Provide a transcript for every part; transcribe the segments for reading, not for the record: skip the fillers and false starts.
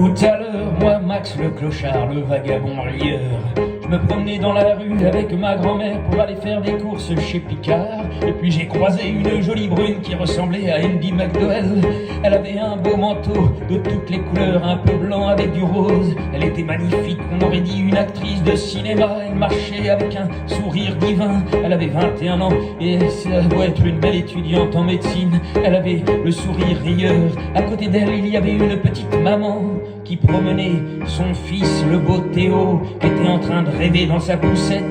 Tout à l'heure, moi, Max le clochard, le vagabond rieur, je me promenais dans la rue avec ma grand-mère pour aller faire des courses chez Picard. Et puis j'ai croisé une jolie brune qui ressemblait à Andy McDowell. Elle avait un beau manteau de toutes les couleurs, un peu blanc avec du rose. Elle était magnifique, on aurait dit une actrice de cinéma. Elle marchait avec un sourire divin. Elle avait 21 ans et ça doit être une belle étudiante en médecine. Elle avait le sourire rieur. À côté d'elle, il y avait une petite maman qui promenait son fils, le beau Théo, qui était en train de rêver dans sa poussette.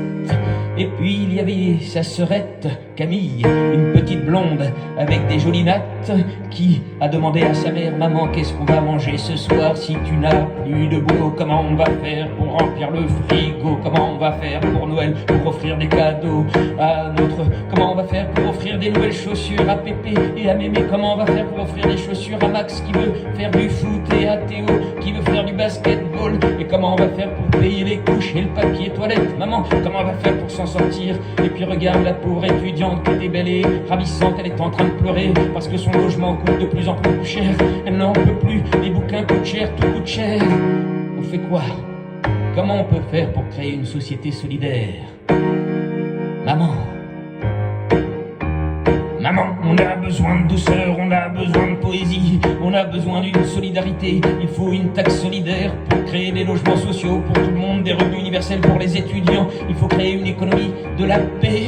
Et puis il y avait sa sœurette, Camille, une petite blonde avec des jolies nattes, qui a demandé à sa mère: maman, qu'est-ce qu'on va manger ce soir si tu n'as plus de boulot? Comment on va faire pour remplir le frigo? Comment on va faire pour Noël, pour offrir des cadeaux à notre... Comment on va faire pour offrir des nouvelles chaussures à Pépé et à Mémé? Comment on va faire pour offrir des chaussures à Max qui veut faire du foot et à Théo qui veut faire du basketball? Et comment on va faire pour payer les couches et le papier toilette? Maman, comment on va faire pour s'en sortir? Et puis regarde la pauvre étudiante qui était belle et ravissante, elle est en train de pleurer parce que son logement coûte de plus en plus cher. Elle n'en peut plus, les bouquins coûtent cher, tout coûte cher. On fait quoi? Comment on peut faire pour créer une société solidaire? Maman, maman, on a besoin de douceur, on a besoin de poésie, on a besoin d'une solidarité. Il faut une taxe solidaire pour créer des logements sociaux pour tout le monde, des revenus universels pour les étudiants. Il faut créer une économie de la paix.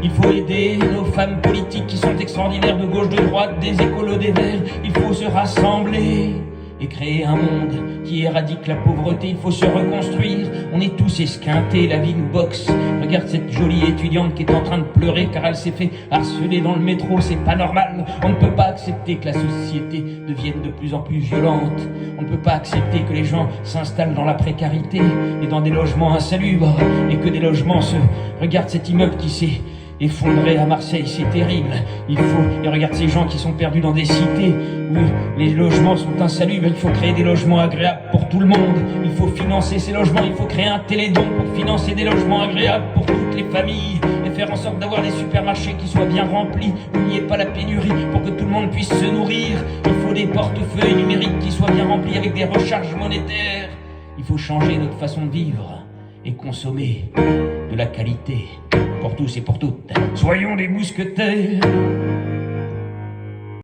Il faut aider nos femmes politiques qui sont extraordinaires, de gauche, de droite, des écolos, des verts. Il faut se rassembler et créer un monde qui éradique la pauvreté. Il faut se reconstruire, on est tous esquintés, la vie nous boxe. Regarde cette jolie étudiante qui est en train de pleurer car elle s'est fait harceler dans le métro, c'est pas normal. On ne peut pas accepter que la société devienne de plus en plus violente. On ne peut pas accepter que les gens s'installent dans la précarité et dans des logements insalubres et que des logements se... Regarde cet immeuble qui s'est effondré à Marseille, c'est terrible. Et regarde ces gens qui sont perdus dans des cités où les logements sont insalubres. Il faut créer des logements agréables pour tout le monde. Il faut financer ces logements, il faut créer un télédon pour financer des logements agréables pour toutes les familles et faire en sorte d'avoir des supermarchés qui soient bien remplis, où il n'y ait pas la pénurie, pour que tout le monde puisse se nourrir. Il faut des portefeuilles numériques qui soient bien remplis avec des recharges monétaires. Il faut changer notre façon de vivre et consommer de la qualité pour tous et pour toutes. Soyons des mousquetaires.